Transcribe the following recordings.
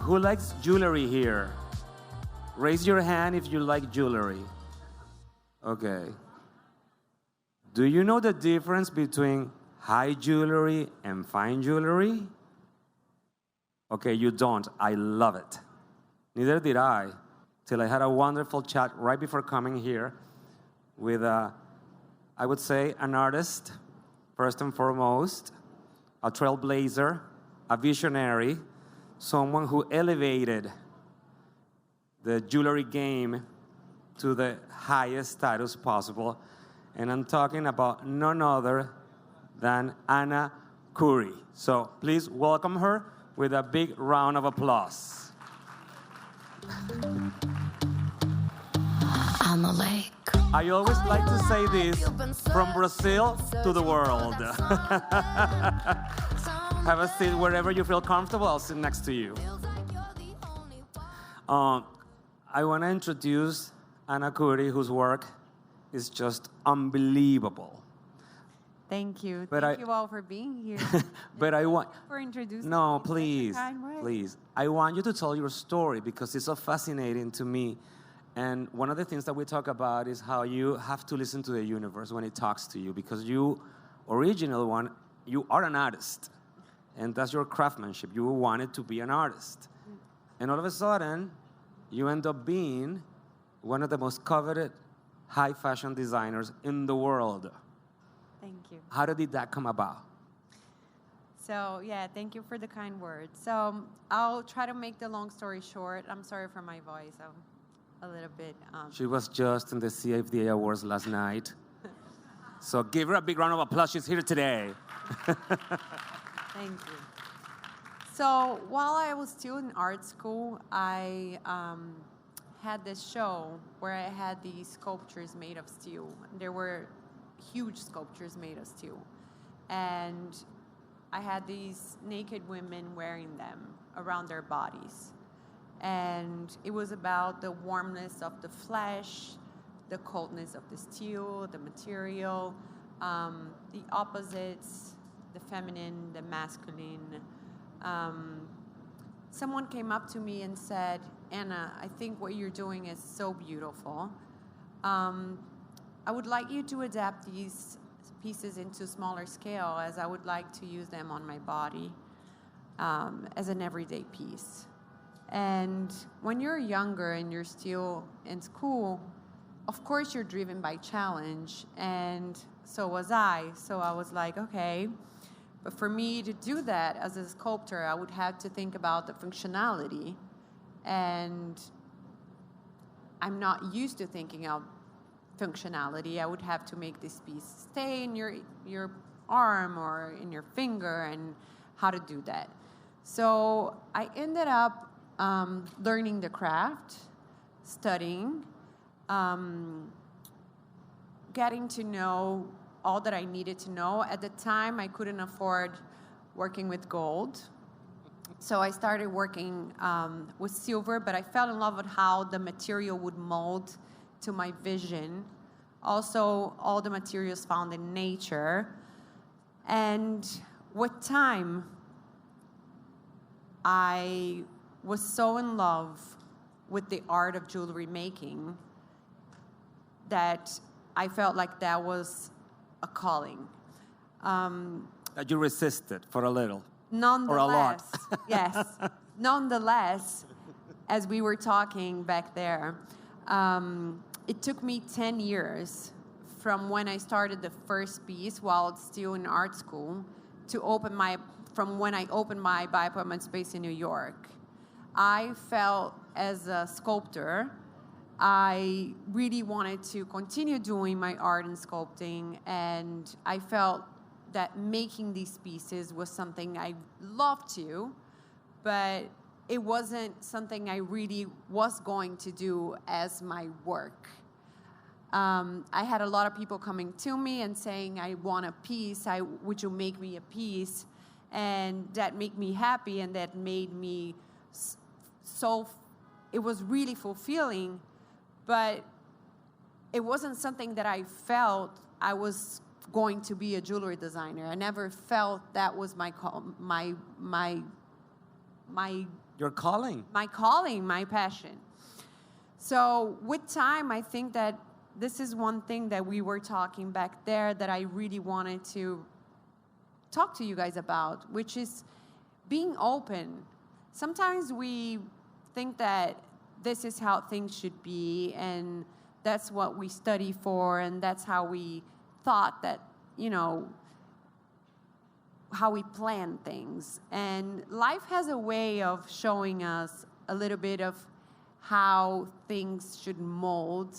Who likes jewelry here? Raise your hand if you like jewelry. Okay. Do you know the difference between high jewelry and fine jewelry? Okay, you don't. I love it. Neither did I, till I had a wonderful chat right before coming here with, I would say, an artist, first and foremost, a trailblazer, a visionary, someone who elevated the jewelry game to the highest status possible. And I'm talking about none other than Ana Khouri. So please welcome her with a big round of applause. On the lake. I always like to say this, from Brazil to the world. Have a seat wherever you feel comfortable. I'll sit next to you. I want to introduce Ana Khouri, whose work is just unbelievable. Thank you. But Thank you all for being here. But I want... for introducing No, me. please, Such a kind way. please. I want you to tell your story because it's so fascinating to me. And one of the things that we talk about is how you have to listen to the universe when it talks to you, because you, original one, you are an artist. And that's your craftsmanship. You wanted to be an artist. And all of a sudden, you end up being one of the most coveted high fashion designers in the world. Thank you. How did that come about? So, yeah, thank you for the kind words. So, I'll try to make the long story short. I'm sorry for my voice. I'm a little bit... She was just in the CFDA Awards last night. So give her a big round of applause. She's here today. Thank you. So, while I was still in art school, I had this show where I had these sculptures made of steel. There were huge sculptures made of steel. And I had these naked women wearing them around their bodies. And it was about the warmness of the flesh, the coldness of the steel, the material, the opposites, the feminine, the masculine. Someone came up to me and said, Anna, I think what you're doing is so beautiful. I would like you to adapt these pieces into smaller scale, as I would like to use them on my body as an everyday piece. And when you're younger and you're still in school, of course you're driven by challenge, and so was I. So I was like, okay, but for me to do that as a sculptor, I would have to think about the functionality. And I'm not used to thinking of functionality. I would have to make this piece stay in your arm or in your finger, and how to do that. So I ended up learning the craft, studying, getting to know all that I needed to know. At the time, I couldn't afford working with gold. So I started working with silver, but I fell in love with how the material would mold to my vision. Also, all the materials found in nature. And with time, I was so in love with the art of jewelry making that I felt like that was a calling. You resisted for a little. Nonetheless, or a lot. Yes. Nonetheless, as we were talking back there, it took me 10 years from when I started the first piece while still in art school from when I opened my bi-appointment space in New York. I felt as a sculptor, I really wanted to continue doing my art and sculpting, and I felt that making these pieces was something I loved to, but it wasn't something I really was going to do as my work. I had a lot of people coming to me and saying, I want a piece, would you make me a piece? And that made me happy, and that made me it was really fulfilling, but it wasn't something that I felt I was going to be a jewelry designer. I never felt that was my Your calling. My calling, my passion. So with time, I think that this is one thing that we were talking back there that I really wanted to talk to you guys about, which is being open. Sometimes we think that this is how things should be, and that's what we study for, and that's how we thought that, how we plan things. And life has a way of showing us a little bit of how things should mold,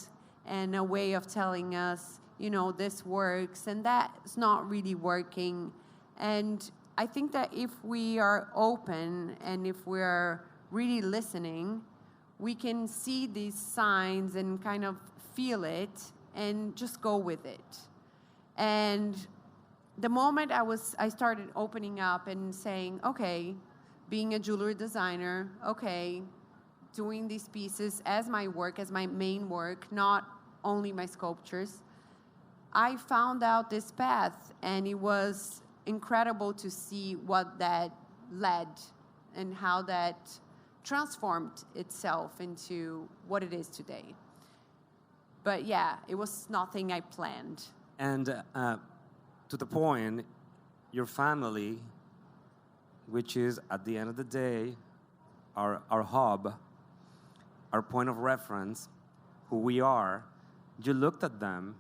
and a way of telling us, this works and that's not really working. And I think that if we are open and if we're really listening, we can see these signs and kind of feel it and just go with it. And the moment I started opening up and saying, okay, being a jewelry designer, okay, doing these pieces as my work, as my main work, not only my sculptures, I found out this path, and it was incredible to see what that led and how that transformed itself into what it is today. But yeah, it was nothing I planned. And to the point, your family, which is at the end of the day our hub, our point of reference, who we are, you looked at them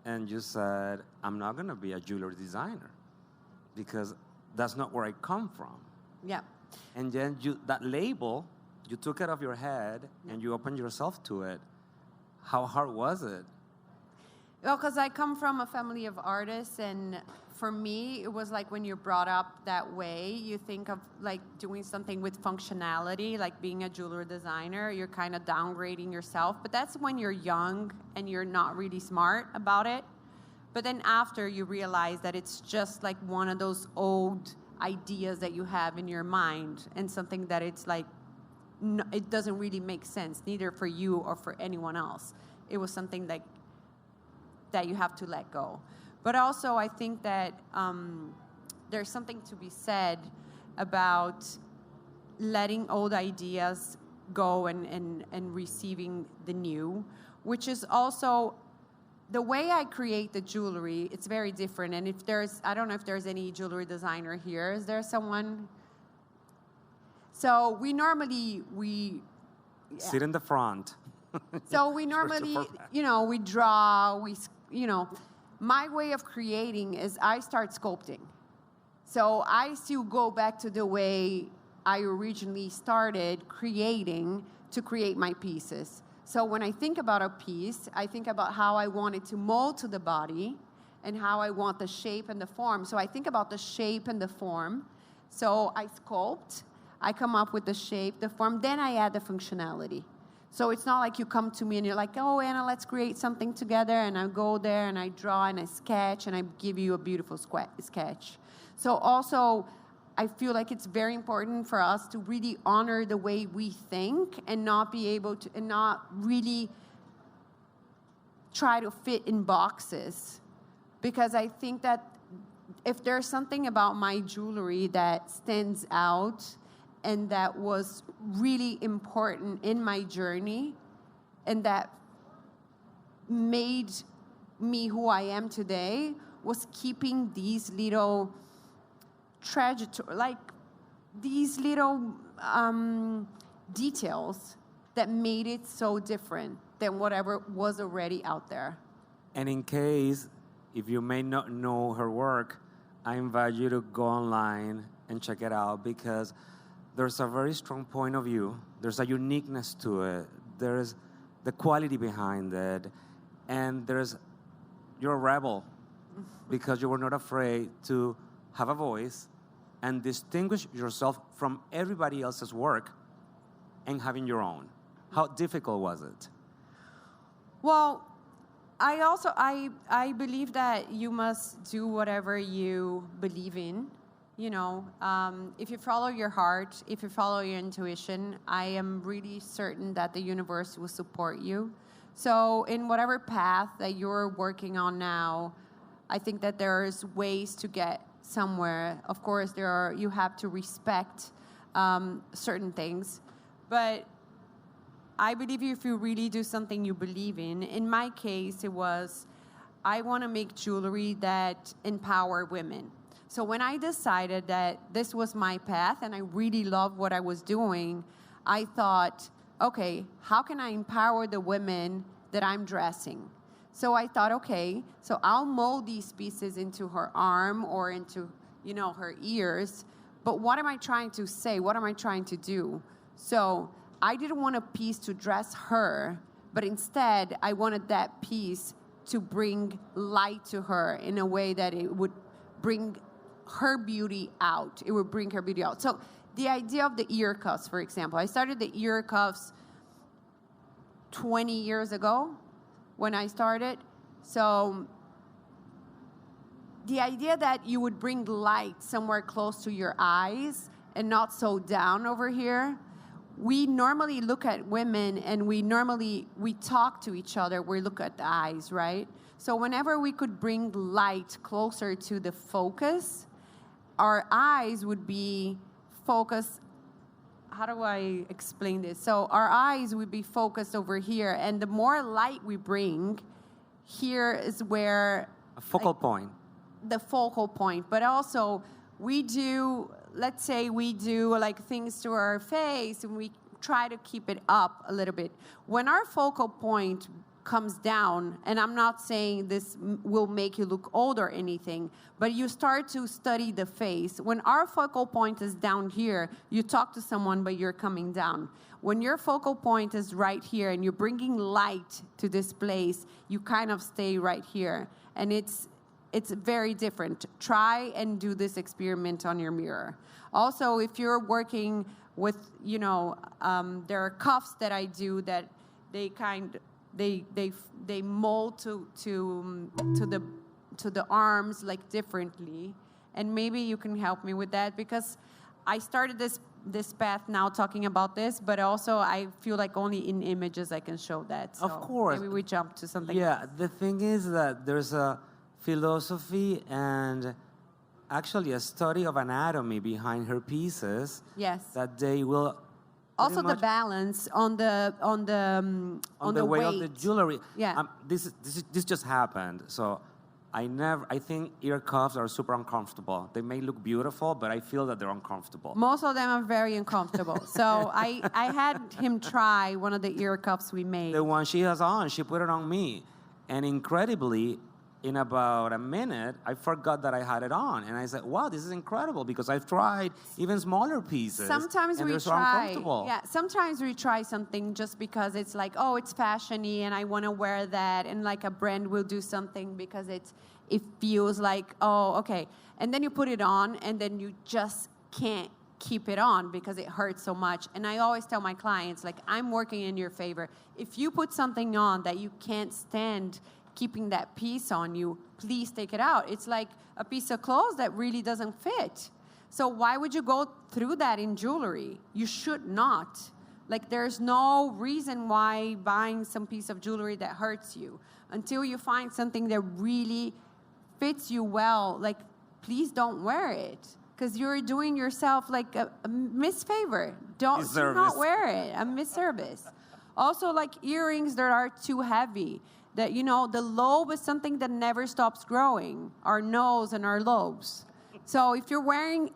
and you said, I'm not going to be a jewelry designer because that's not where I come from. Yeah. And then that label, you took it off your head and you opened yourself to it. How hard was it? Well, because I come from a family of artists, and for me, it was like when you're brought up that way, you think of like doing something with functionality, like being a jewelry designer, you're kind of downgrading yourself. But that's when you're young and you're not really smart about it. But then after, you realize that it's just like one of those old ideas that you have in your mind, and something that it's like, no, it doesn't really make sense, neither for you or for anyone else. It was something that you have to let go. But also, I think that there's something to be said about letting old ideas go and receiving the new, which is also the way I create the jewelry. It's very different. And I don't know if there's any jewelry designer here. Is there someone? So we normally, sit in the front. So we normally, we draw, my way of creating is I start sculpting. So I still go back to the way I originally started creating to create my pieces. So when I think about a piece, I think about how I want it to mold to the body and how I want the shape and the form. So I think about the shape and the form. So I sculpt, I come up with the shape, the form, then I add the functionality. So it's not like you come to me and you're like, oh, Anna, let's create something together. And I go there and I draw and I sketch and I give you a beautiful sketch. So also, I feel like it's very important for us to really honor the way we think and not be able to, and not really try to fit in boxes. Because I think that if there's something about my jewelry that stands out and that was really important in my journey and that made me who I am today, was keeping these little these little details that made it so different than whatever was already out there. And in case, if you may not know her work, I invite you to go online and check it out, because there's a very strong point of view. There's a uniqueness to it. There's the quality behind it. And you're a rebel because you were not afraid to have a voice and distinguish yourself from everybody else's work and having your own. How difficult was it? Well, I believe that you must do whatever you believe in. If you follow your heart, if you follow your intuition, I am really certain that the universe will support you. So in whatever path that you're working on now, I think that there's ways to get somewhere. Of course, you have to respect certain things. But I believe if you really do something you believe in my case, it was, I want to make jewelry that empower women. So when I decided that this was my path and I really loved what I was doing, I thought, okay, how can I empower the women that I'm dressing? So I thought, okay, so I'll mold these pieces into her arm or into, her ears. But what am I trying to say? What am I trying to do? So I didn't want a piece to dress her, but instead I wanted that piece to bring light to her in a way that it would bring her beauty out. It would bring her beauty out. So the idea of the ear cuffs, for example, I started the ear cuffs 20 years ago when I started. So the idea that you would bring light somewhere close to your eyes and not so down over here. We normally look at women and we talk to each other. We look at the eyes, right? So whenever we could bring light closer to the focus, our eyes would be focused. How do I explain this? So our eyes would be focused over here, and the more light we bring, here is where a focal point. The focal point. But also, let's say we do like things to our face, and we try to keep it up a little bit. When our focal point comes down, and I'm not saying this will make you look old or anything, but you start to study the face. When our focal point is down here, you talk to someone, but you're coming down. When your focal point is right here and you're bringing light to this place, you kind of stay right here. And it's very different. Try and do this experiment on your mirror. Also, if you're working with, there are cuffs that I do that they mold to the arms like differently, and maybe you can help me with that, because I started this path now talking about this, but also I feel like only in images I can show that. So of course. maybe we jump to something. Yeah, the thing is that there's a philosophy and actually a study of anatomy behind her pieces. Yes. That they will also the balance on the weight weight of the jewelry. Yeah. This just happened. So I think ear cuffs are super uncomfortable. They may look beautiful, but I feel that they're uncomfortable. Most of them are very uncomfortable. So I had him try one of the ear cuffs we made. The one she has on, she put it on me. And incredibly, in about a minute, I forgot that I had it on. And I said, wow, this is incredible, because I've tried even smaller pieces. Sometimes and we they're so try. uncomfortable. Yeah, sometimes we try something just because it's like, oh, it's fashiony and I want to wear that. And like a brand will do something because it feels like, oh, okay. And then you put it on and then you just can't keep it on because it hurts so much. And I always tell my clients, like, I'm working in your favor. If you put something on that you can't stand keeping that piece on you, please take it out. It's like a piece of clothes that really doesn't fit. So why would you go through that in jewelry? You should not. Like, there's no reason why buying some piece of jewelry that hurts you. Until you find something that really fits you well, like, please don't wear it. Because you're doing yourself like a misfavor. Do not wear it, a misservice. Also, like earrings that are too heavy. That, the lobe is something that never stops growing, our nose and our lobes. So if you're wearing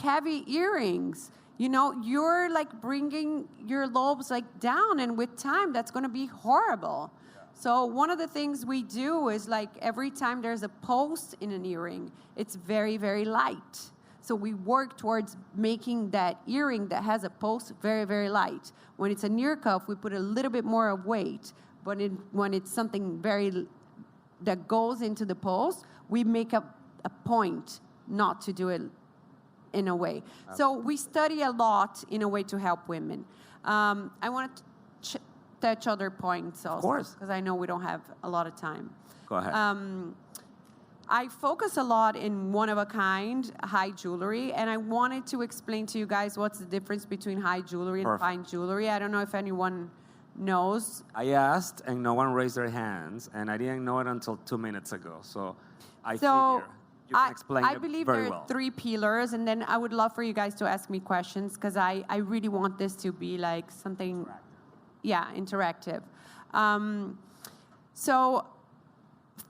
heavy earrings, you're like bringing your lobes like down, and with time, that's going to be horrible. Yeah. So one of the things we do is, like, every time there's a post in an earring, it's very, very light. So we work towards making that earring that has a post very, very light. When it's an ear cuff, we put a little bit more of weight. But when it's something that goes into the post, we make a point not to do it in a way. Okay. So we study a lot in a way to help women. I want to touch other points also. Of course. Because I know we don't have a lot of time. Go ahead. I focus a lot in one-of-a-kind high jewelry, and I wanted to explain to you guys what's the difference between high jewelry and fine jewelry. I don't know if anyone knows. I asked, and no one raised their hands, and I didn't know it until 2 minutes ago. So I figure You can explain I it believe very there well. are 3 pillars, and then I would love for you guys to ask me questions because I really want this to be like something, interactive. So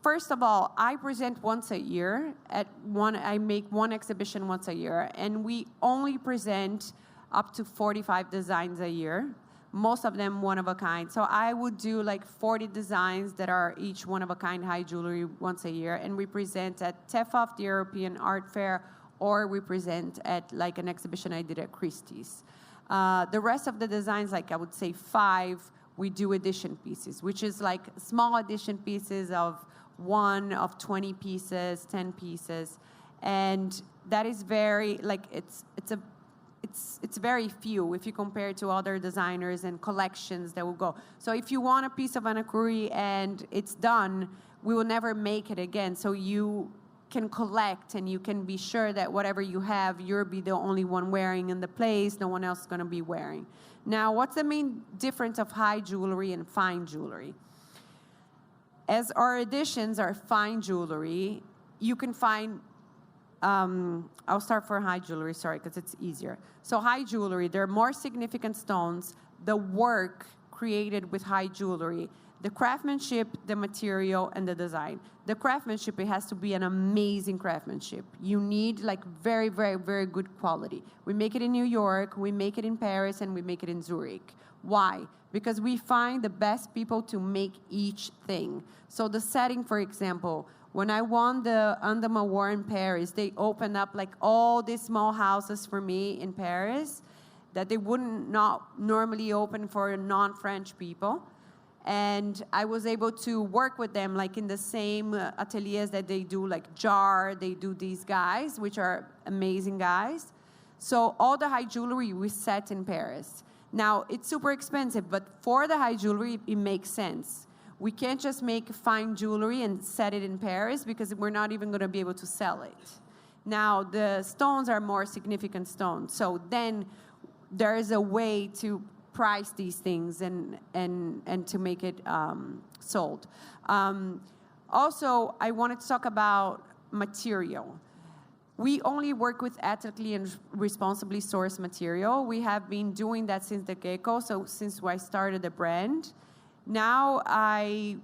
first of all, I present once a year I make one exhibition once a year, and we only present up to 45 designs a year, most of them one of a kind. So I would do like 40 designs that are each one of a kind high jewelry once a year, and we present at TEFAF, the European Art Fair, or we present at like an exhibition I did at Christie's. The rest of the designs, like I would say 5, we do edition pieces, which is like small edition pieces of 1, of 20 pieces, 10 pieces, and that is very like it's very few if you compare it to other designers and collections that will go. So if you want a piece of Ana Khouri and it's done, we will never make it again. So you can collect and you can be sure that whatever you have, you'll be the only one wearing in the place, no one else is going to be wearing. Now, what's the main difference of high jewelry and fine jewelry? As our editions are fine jewelry, you can find, I'll start for high jewelry, sorry, because it's easier. So high jewelry, there are more significant stones, the work created with high jewelry, the craftsmanship, the material, and the design. The craftsmanship, it has to be an amazing craftsmanship. You need like very, very, very good quality. We make it in New York, we make it in Paris, and we make it in Zurich. Why? Because we find the best people to make each thing. So the setting, for example, when I won the Andam Award in Paris, they opened up like all these small houses for me in Paris that they wouldn't not normally open for non-French people. And I was able to work with them like in the same ateliers that they do, like Jar, they do these guys, which are amazing guys. So all the high jewelry we set in Paris. Now, it's super expensive, but for the high jewelry, it makes sense. We can't just make fine jewelry and set it in Paris because we're not even going to be able to sell it. Now, the stones are more significant stones. So then there is a way to price these things and to make it sold. Also, I wanted to talk about material. We only work with ethically and responsibly sourced material. We have been doing that since the get-go, so since I started the brand. Now I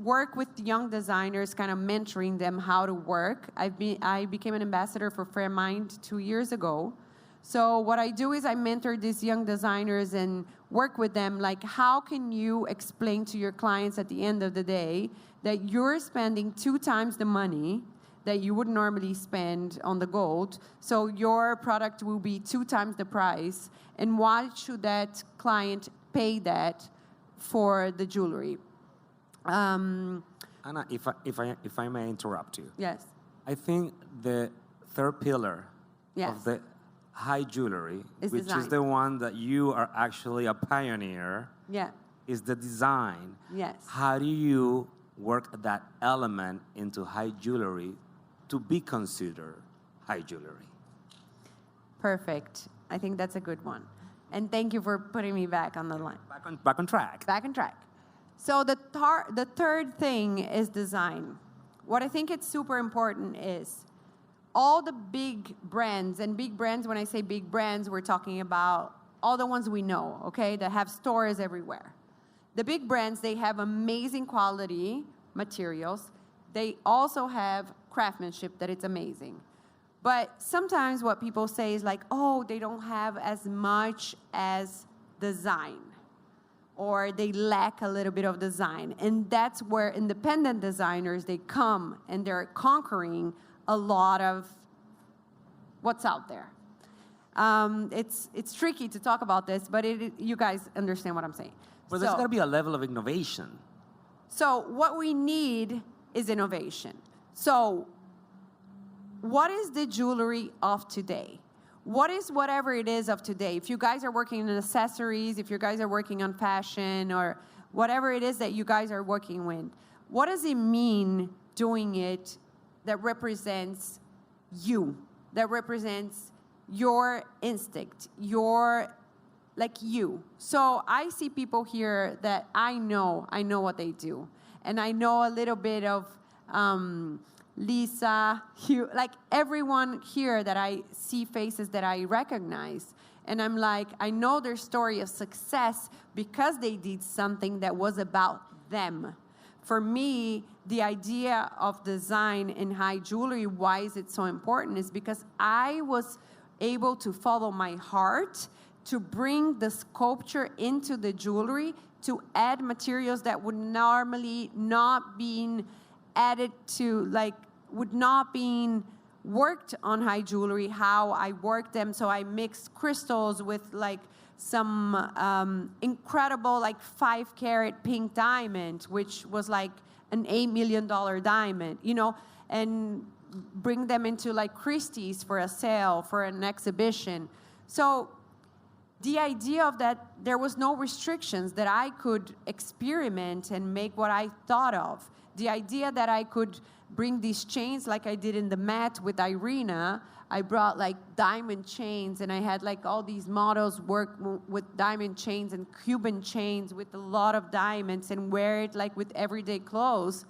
work with young designers, kind of mentoring them how to work. I became an ambassador for Fair Mind 2 years ago. So what I do is I mentor these young designers and work with them, like how can you explain to your clients at the end of the day that you're spending 2 times the money that you would normally spend on the gold, so your product will be 2 times the price, and why should that client pay that for the jewelry? Anna, if I may interrupt you. Yes. I think the third pillar Yes. of the high jewelry, Is which design. is the one that you are actually a pioneer, Yeah. is the design. Yes. How do you work that element into high jewelry to be considered high jewelry? Perfect. I think that's a good one. And thank you for putting me back on the line. Back on track. Back on track. So the third thing is design. What I think it's super important is all the big brands, and big brands, when I say big brands, we're talking about all the ones we know, okay, that have stores everywhere. The big brands, they have amazing quality materials. They also have craftsmanship that it's amazing. But sometimes what people say is like, oh, they don't have as much as design, or they lack a little bit of design. And that's where independent designers, they come and they're conquering a lot of what's out there. It's tricky to talk about this, but you guys understand what I'm saying. But there's got to be a level of innovation. So what we need is innovation. So what is the jewelry of today? What is whatever it is of today? If you guys are working in accessories, if you guys are working on fashion, or whatever it is that you guys are working with, what does it mean doing it that represents you, that represents your instinct, your, like you? So I see people here that I know what they do. And I know a little bit of Lisa, Hugh, like everyone here that I see faces that I recognize. And I'm like, I know their story of success because they did something that was about them. For me, the idea of design in high jewelry, why is it so important, is because I was able to follow my heart, to bring the sculpture into the jewelry, to add materials that would normally not be added to, like, would not be worked on high jewelry, how I worked them. So I mixed crystals with like some incredible like 5-carat pink diamond, which was like an $8 million diamond, you know, and bring them into like Christie's for a sale, for an exhibition. So the idea of that there was no restrictions, that I could experiment and make what I thought of. The idea that I could bring these chains like I did in the Met with Irina. I brought like diamond chains, and I had like all these models work with diamond chains and Cuban chains with a lot of diamonds, and wear it like with everyday clothes,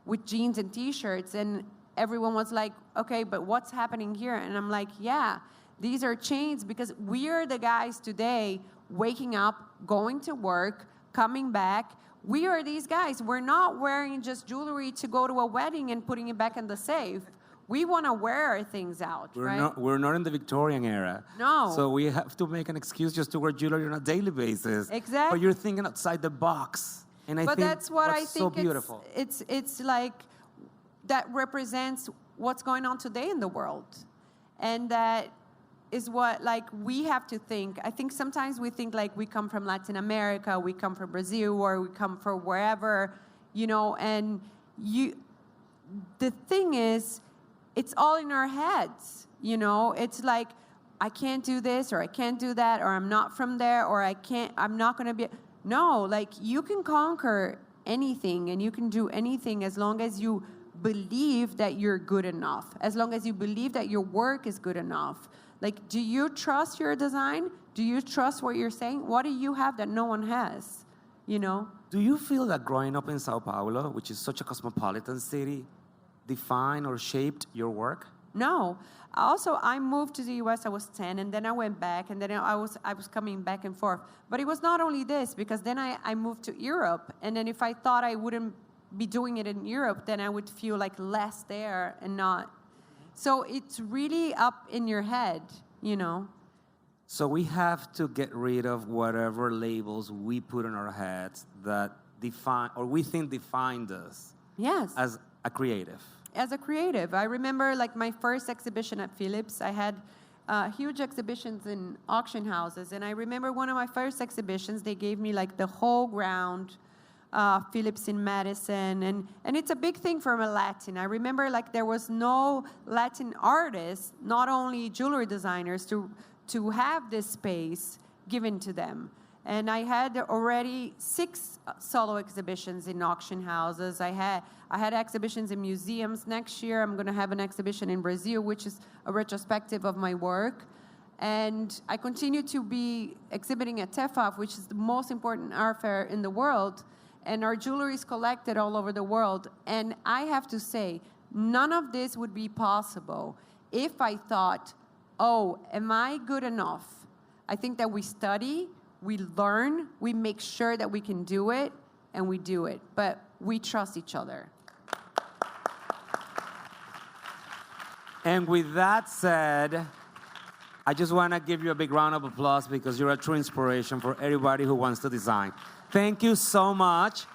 with jeans and t-shirts. And everyone was like, okay, but what's happening here? And I'm like, yeah, these are chains because we are the guys today waking up, going to work, coming back. We are these guys. We're not wearing just jewelry to go to a wedding and putting it back in the safe. We want to wear our things out, right? We're not in the Victorian era. No. So we have to make an excuse just to wear jewelry on a daily basis. Exactly. But you're thinking outside the box. And I but think that's what I think so beautiful. It's like that represents what's going on today in the world. And that is what like we have to think. I think sometimes we think like we come from Latin America, we come from Brazil, or we come from wherever, you know, and the thing is, it's all in our heads, you know. It's like, I can't do this, or I can't do that, or I'm not from there, or I'm not going to be. No, like you can conquer anything and you can do anything as long as you believe that you're good enough, as long as you believe that your work is good enough. Like, do you trust your design? Do you trust what you're saying? What do you have that no one has, you know? Do you feel that growing up in Sao Paulo, which is such a cosmopolitan city, defined or shaped your work? No. Also, I moved to the U.S. I was 10, and then I went back, and then I was coming back and forth. But it was not only this, because then I moved to Europe, and then if I thought I wouldn't be doing it in Europe, then I would feel like less there and not. So it's really up in your head, you know. So we have to get rid of whatever labels we put on our heads that define, or we think defined us. Yes. As a creative. As a creative. I remember like my first exhibition at Philips. I had huge exhibitions in auction houses. And I remember one of my first exhibitions, they gave me like the whole ground, Philips in Madison. And it's a big thing for a Latin. I remember like there was no Latin artists, not only jewelry designers, to have this space given to them. And I had already 6 solo exhibitions in auction houses. I had exhibitions in museums. Next year, I'm going to have an exhibition in Brazil, which is a retrospective of my work. And I continue to be exhibiting at TEFAF, which is the most important art fair in the world. And our jewelry is collected all over the world. And I have to say, none of this would be possible if I thought, oh, am I good enough? I think that we study, we learn, we make sure that we can do it, and we do it. But we trust each other. And with that said, I just want to give you a big round of applause because you're a true inspiration for everybody who wants to design. Thank you so much.